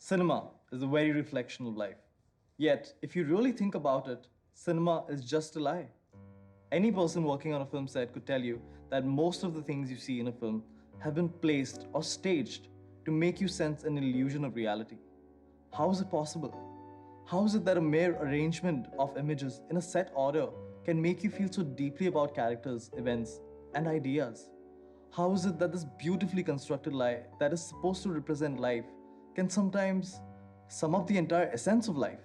Cinema is the very reflection of life. Yet, if you really think about it, cinema is just a lie. Any person working on a film set could tell you that most of the things you see in a film have been placed or staged to make you sense an illusion of reality. How is it possible? How is it that a mere arrangement of images in a set order can make you feel so deeply about characters, events, and ideas? How is it that this beautifully constructed lie that is supposed to represent life can sometimes sum up the entire essence of life?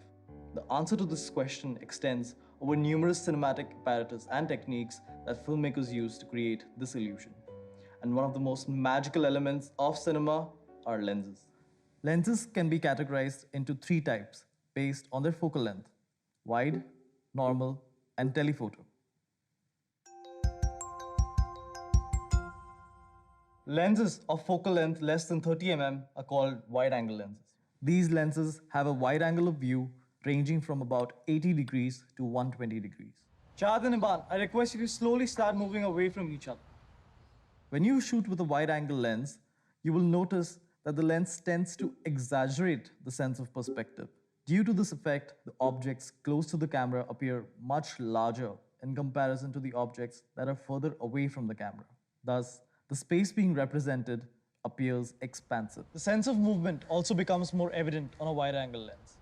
The answer to this question extends over numerous cinematic apparatus and techniques that filmmakers use to create this illusion. And one of the most magical elements of cinema are lenses. Lenses can be categorized into three types based on their focal length: wide, normal, and telephoto. Lenses of focal length less than 30 mm are called wide-angle lenses. These lenses have a wide angle of view ranging from about 80 degrees to 120 degrees. Chad and Iban, I request you to slowly start moving away from each other. When you shoot with a wide-angle lens, you will notice that the lens tends to exaggerate the sense of perspective. Due to this effect, the objects close to the camera appear much larger in comparison to the objects that are further away from the camera. Thus, the space being represented appears expansive. The sense of movement also becomes more evident on a wide-angle lens.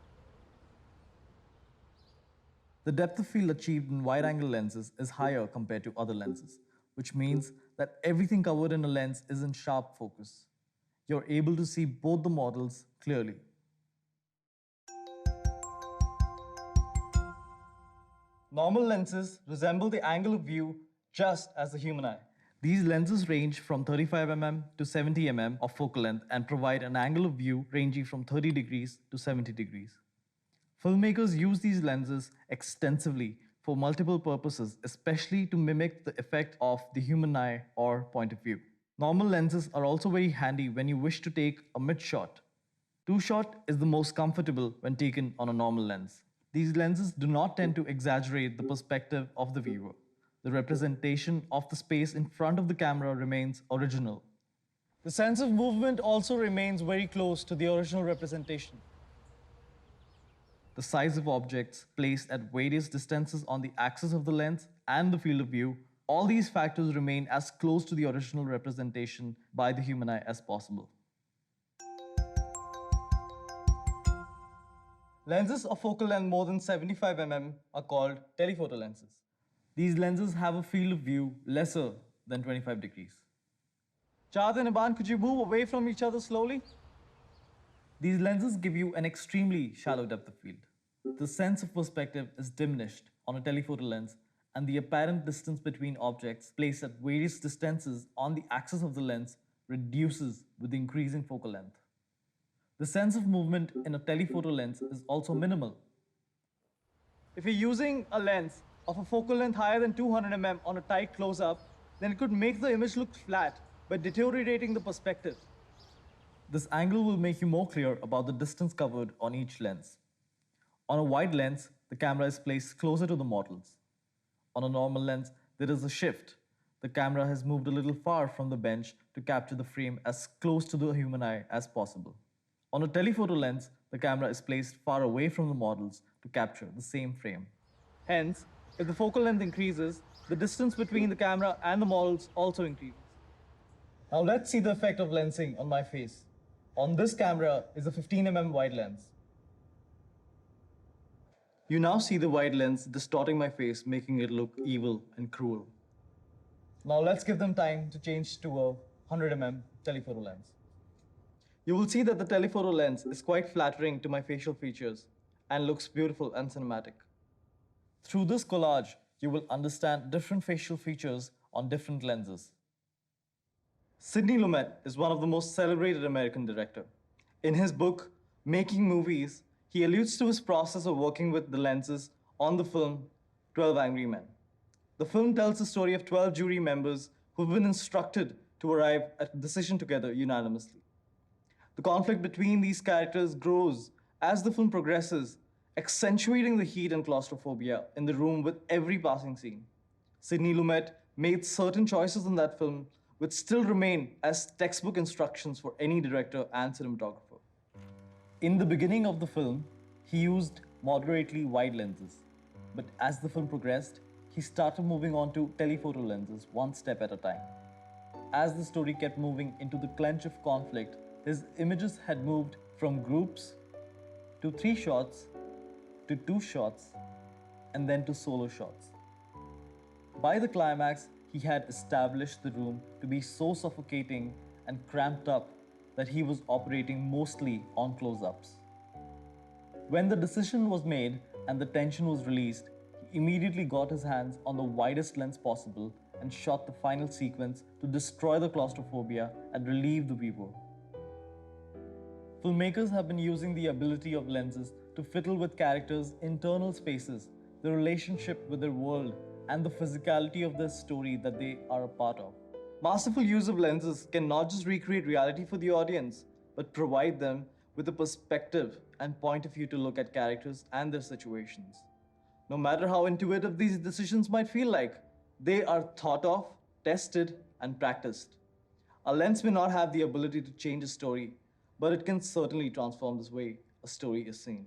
The depth of field achieved in wide-angle lenses is higher compared to other lenses, which means that everything covered in a lens is in sharp focus. You're able to see both the models clearly. Normal lenses resemble the angle of view just as the human eye. These lenses range from 35 mm to 70 mm of focal length and provide an angle of view ranging from 30 degrees to 70 degrees. Filmmakers use these lenses extensively for multiple purposes, especially to mimic the effect of the human eye or point of view. Normal lenses are also very handy when you wish to take a mid shot. Two shot is the most comfortable when taken on a normal lens. These lenses do not tend to exaggerate the perspective of the viewer. The representation of the space in front of the camera remains original. The sense of movement also remains very close to the original representation. The size of objects placed at various distances on the axis of the lens and the field of view, all these factors remain as close to the original representation by the human eye as possible. Lenses of focal length more than 75 mm are called telephoto lenses. These lenses have a field of view lesser than 25 degrees. Chad and Iban, could you move away from each other slowly? These lenses give you an extremely shallow depth of field. The sense of perspective is diminished on a telephoto lens, and the apparent distance between objects placed at various distances on the axis of the lens reduces with increasing focal length. The sense of movement in a telephoto lens is also minimal. If you're using a lens of a focal length higher than 200 mm on a tight close-up, then it could make the image look flat by deteriorating the perspective. This angle will make you more clear about the distance covered on each lens. On a wide lens, the camera is placed closer to the models. On a normal lens, there is a shift. The camera has moved a little far from the bench to capture the frame as close to the human eye as possible. On a telephoto lens, the camera is placed far away from the models to capture the same frame. Hence, if the focal length increases, the distance between the camera and the models also increases. Now let's see the effect of lensing on my face. On this camera is a 15 mm wide lens. You now see the wide lens distorting my face, making it look evil and cruel. Now let's give them time to change to a 100 mm telephoto lens. You will see that the telephoto lens is quite flattering to my facial features and looks beautiful and cinematic. Through this collage, you will understand different facial features on different lenses. Sidney Lumet is one of the most celebrated American directors. In his book, Making Movies, he alludes to his process of working with the lenses on the film 12 Angry Men. The film tells the story of 12 jury members who've been instructed to arrive at a decision together unanimously. The conflict between these characters grows as the film progresses, accentuating the heat and claustrophobia in the room with every passing scene. Sidney Lumet made certain choices in that film which still remain as textbook instructions for any director and cinematographer. In the beginning of the film, he used moderately wide lenses, but as the film progressed, he started moving on to telephoto lenses one step at a time. As the story kept moving into the clench of conflict, his images had moved from groups to 3 shots to 2 shots and then to solo shots. By the climax, he had established the room to be so suffocating and cramped up that he was operating mostly on close ups. When the decision was made and the tension was released, he immediately got his hands on the widest lens possible and shot the final sequence to destroy the claustrophobia and relieve the viewer. Filmmakers have been using the ability of lenses to fiddle with characters' internal spaces, the relationship with their world, and the physicality of the story that they are a part of. Masterful use of lenses can not just recreate reality for the audience, but provide them with a perspective and point of view to look at characters and their situations. No matter how intuitive these decisions might feel like, they are thought of, tested, and practiced. A lens may not have the ability to change a story, but it can certainly transform the way a story is seen.